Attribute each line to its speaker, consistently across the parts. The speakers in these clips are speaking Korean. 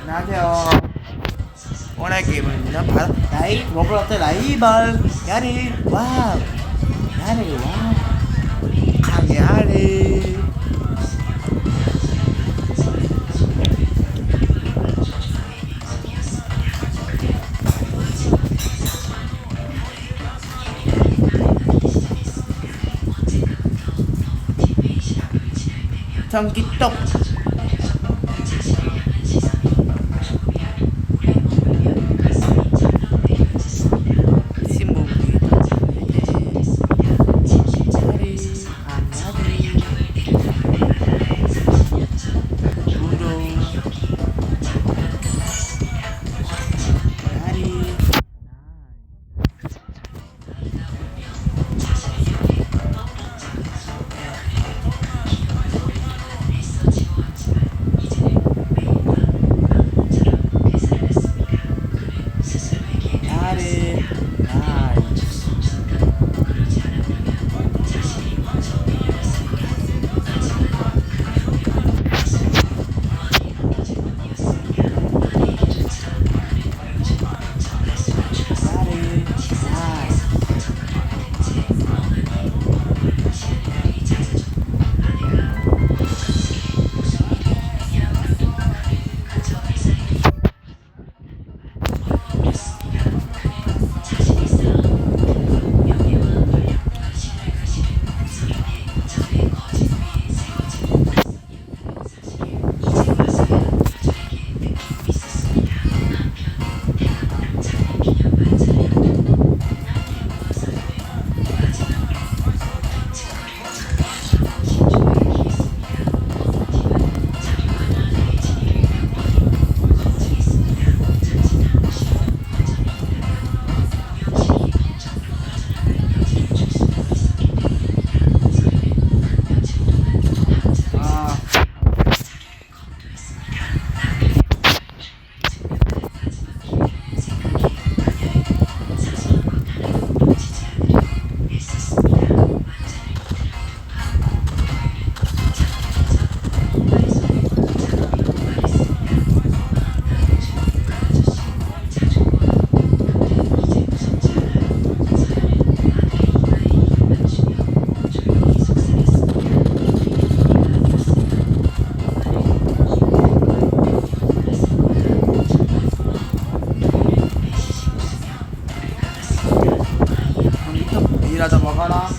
Speaker 1: 안녕하세요. 오늘 게임은요 바로 로블록스 라이벌 야리 와우 야리 와우 강야리 전기똑 일하다 먹어라.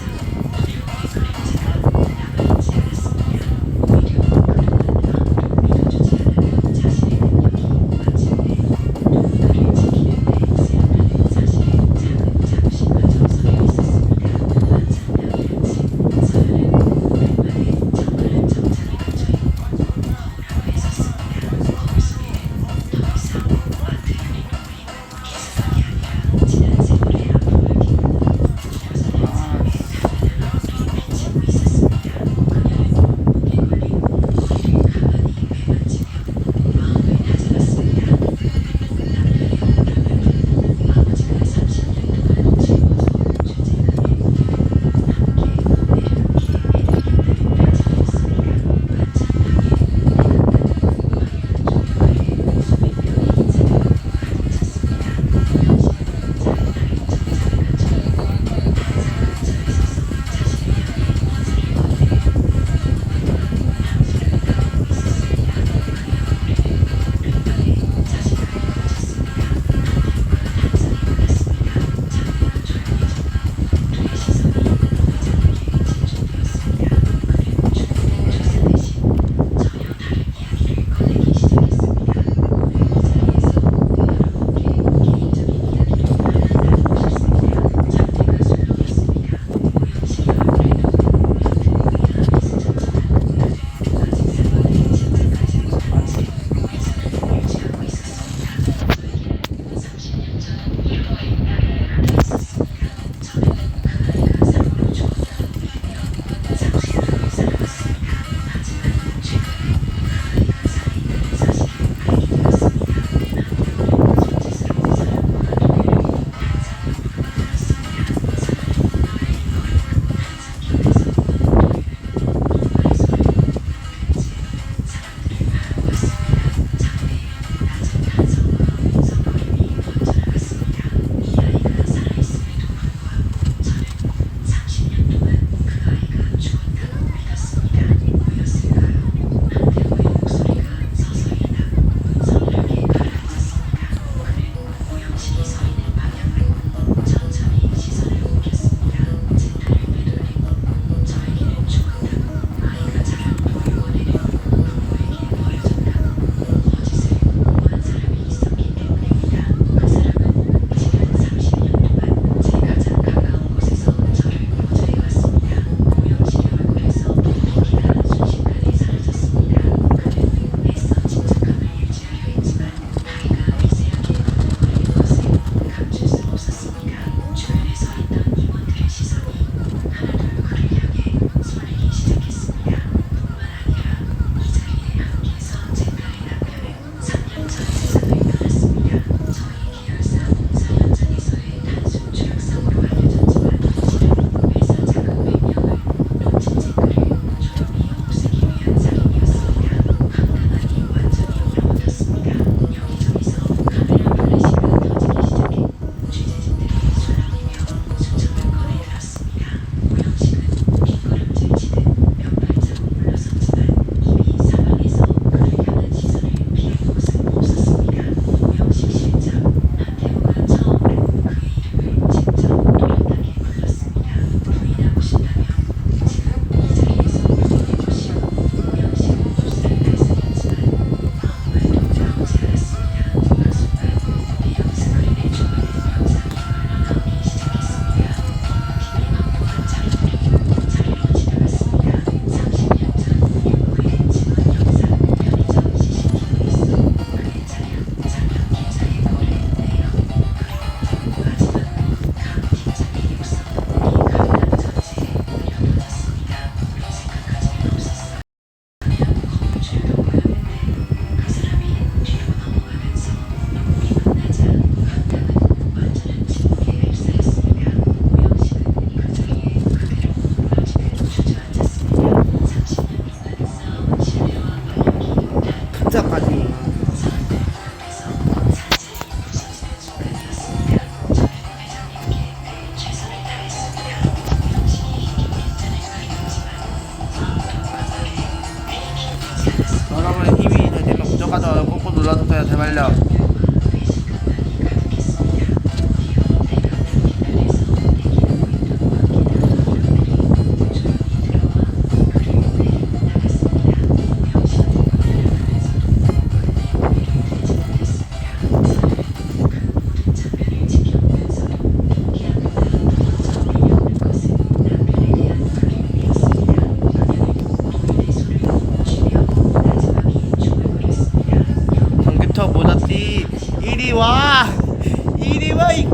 Speaker 1: 어이.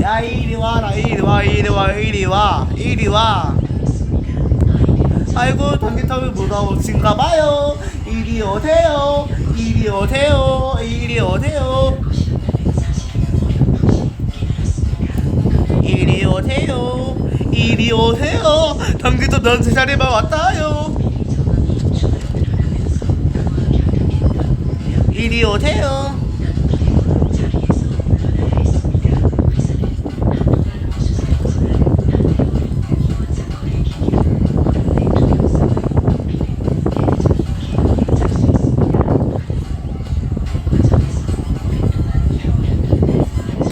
Speaker 1: 야 이리 와라 이리 와 이리 와 이리 와 이리 와. 아이고 당기탑이 무서우신가 봐요. 이리 오세요 이리 오세요 이리 오세요 이리 오세요 이리 오세요. 당기탑 난 세 자리만 왔다요. 이리 오세요.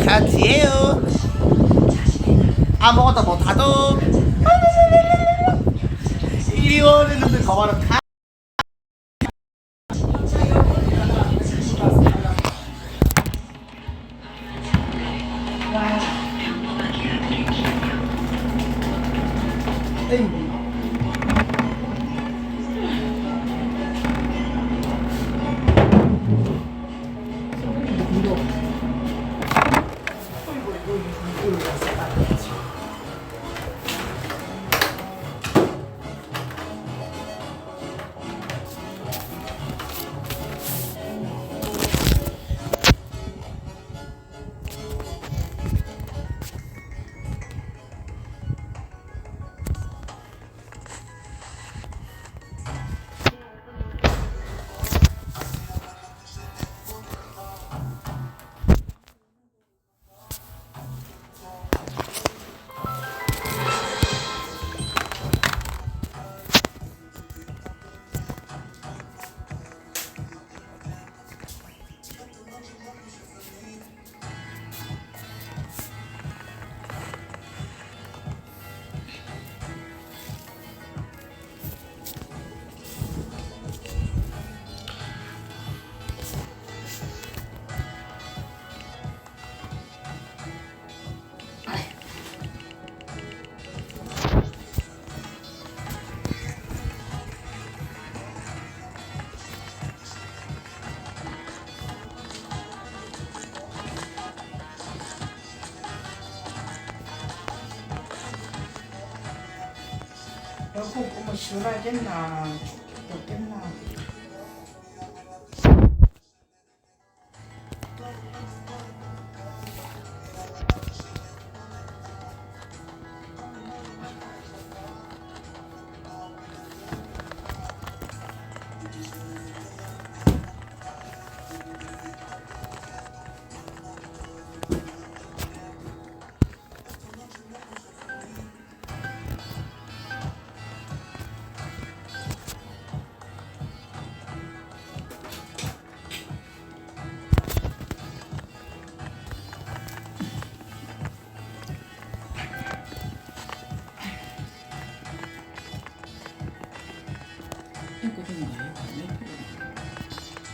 Speaker 1: 같이해요. 아무것도 못하도 이리 오는 놈들 거봐라.
Speaker 2: 에어컨 끄면 시원하겠나 춥겠나.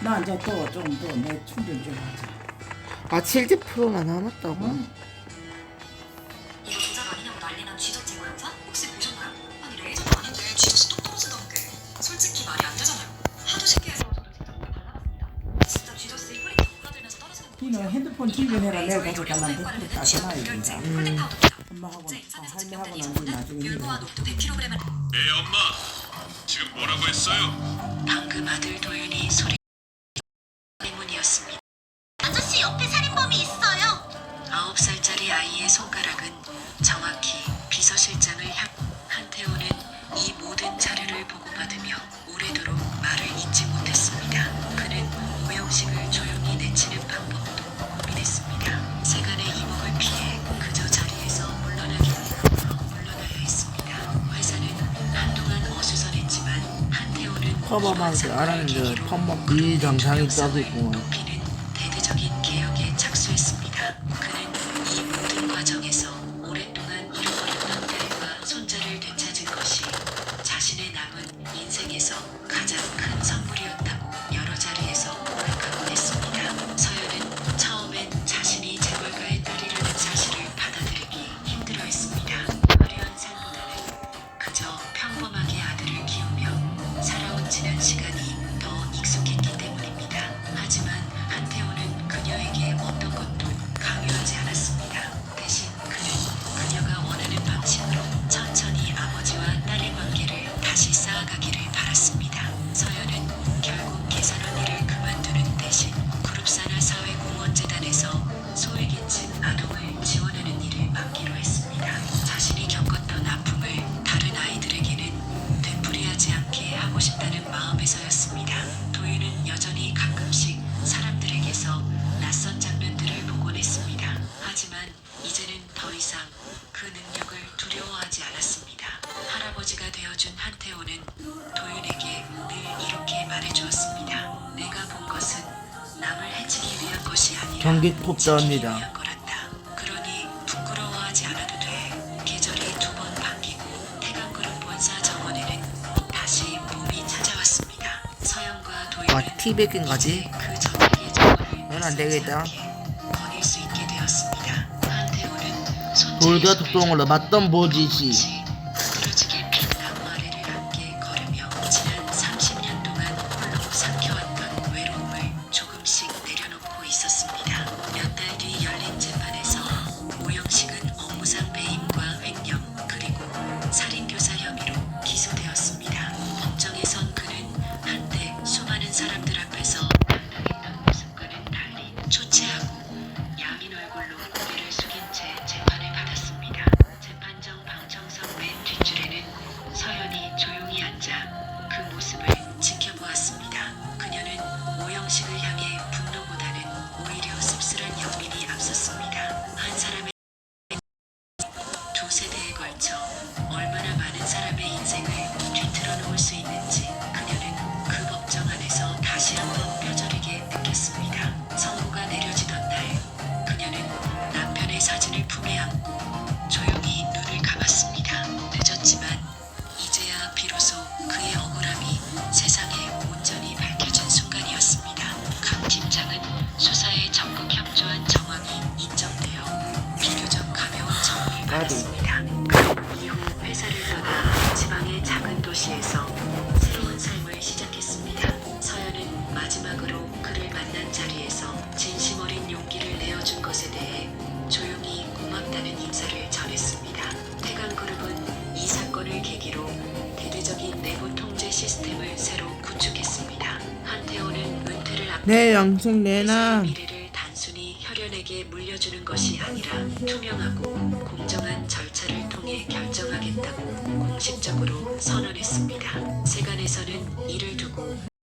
Speaker 2: 나 이제 또 좀 더 내 충전 좀 하자.
Speaker 1: 아 70%나 남았다고?
Speaker 2: 응?
Speaker 3: 이거 조작 아니냐고 난리난 쥐젖 제거 영상? 혹시 보셨나요? 아니 레이저도 아닌데 쥐젖이 똑 떨어지던 게 솔직히 말이 안 되잖아요. 하도 신기해서 저도 직접 한번 발라봤습니다. 진짜 쥐젖이 프린트 오가들면서 떨어지는 거
Speaker 2: 니는 핸드폰 충전해라. 내가 가져갈란데 그래 따져놔야 된다.
Speaker 3: 콜링 파우더입니다.
Speaker 2: 엄마하고
Speaker 3: 국제 인산에서
Speaker 2: 할매하고
Speaker 3: 증명된 이
Speaker 2: 나중에
Speaker 3: 성분은 율무와
Speaker 2: 일해라.
Speaker 3: 녹두 100kg을
Speaker 4: 엄마, 지금 뭐라고 했어요?
Speaker 3: 방금 아들 도윤이 소리 때문이었습니다.
Speaker 5: 아저씨 옆에 살인범이 있어요.
Speaker 3: 9살짜리 아이의 손가락은 정확히 비서실장을 향. 한태호는 이 모든 자료를 보고받으며 오래도록 말을 잇지 못했습니다. 그는 오영식을 조용히 내치는 방법도 고민했습니다. 세간의 이목을 피해 그저 자리에서 물러나야 했습니다. 회사는 한동안 어수선했지만 한태호는
Speaker 1: 커버만 알았는데 펌만 비정상이 떠도 있구만.
Speaker 3: 높이는 대대적인 개혁에 착수했습니다. 그는 이 모든 과정에서 오랫동안 잃어버렸던 딸과 손자를 되찾은 것이 자신의 남은 인생에서 가장 큰 선물이었다고 여러 자리에서 고백하곤 했습니다. 서연은 처음엔 자신이 재벌가의 딸이라는 사실을 받아들이기 힘들어했습니다. 화려한 삶보다는 그저 평범하게 아들을 키우며 살아온 지난 시간이 더 익숙했기 때문입니다. 하지만 한태호는 그녀에게 어떤 것도 아버지가 되어준 한태호는 도윤에게 늘 이렇게 말해주었습니다. 내가 본 것은 남을 해치기 위한 것이 아니라
Speaker 1: 경기
Speaker 3: 지키기
Speaker 1: 톱자입니다.
Speaker 3: 위한 거란다. 그러니 부끄러워하지 않아도 돼. 계절이 2번 바뀌고 태강그룹 본사 정원에는 다시 봄이 찾아왔습니다. 서영과 도윤은
Speaker 1: 와, 티백인가지?
Speaker 3: 이제 그 전국의 정원을
Speaker 1: 넌안 되겠다.
Speaker 3: 거닐 수 있게 되었습니다. 한태호는 손재의
Speaker 1: 돌과
Speaker 3: 손을
Speaker 1: 독동으로 맞던 보지시.
Speaker 3: 부러지게 핀 앞마리를 함께 걸으며 지난 30년 동안 홀로 삼켜왔던 외로움을 조금씩 내려놓고 있었습니다. 몇 달 뒤 열린 재판에서 오영식은 업무상 배임과 횡령 그리고 살인교사 혐의로 기소되었습니다. 법정에선 그는 한때 수많은 사람들 앞에서 당당했던 모습과는 달리 초췌하고 야민 얼굴로 고개를 숙인 채 재판을 받았습니다. 재판정 방청석 맨 뒷줄에는 서연이 조용히 앉아 그 모습을 지켜보았습니다. 그녀는 오영식을 향해 분노보다는 오히려 씁쓸한 연민이 앞섰습니다. 한 사람의 두 세대에 걸쳐 얼마나 많은 사람의 인생을 뒤틀어 놓을 수 있는지 그녀는 그 법정 안에서 다시 한번 뼈저리게 느꼈습니다. 선고가 내려지던 날 그녀는 남편의 사진을 품에 안고 조용히 눈을 감았습니다. 늦었지만 이제야 비로소 그의 억울함이 세상에 온전히 밝혀진 순간이었습니다. 강 팀장은 수사에 적극 협조한 정황이 인정되어 비교적 가벼운 처분을 받았습니다. 이후 회사를 떠나 지방의 작은 도시에서 새로운 삶을 시작했습니다. 서연은 마지막으로 그를 만난 자리에서 진심 어린 용기를 내어준 것에 대해 조용히 고맙다는 인사를 전했습니다. 태강그룹은 이 사건을 계기로 대대적인 내부 통제 시스템을 새로 구축했습니다. 한태호는 은퇴를 앞두고
Speaker 1: 네, 영숙
Speaker 3: 회사의
Speaker 1: 내놔.
Speaker 3: 미래를 단순히 혈연에게 물려주는 것이 아니라 투명하고 공정한 절차를 통해 결정하겠다고 공식적으로 선언했습니다. 세간에서는 이를 두고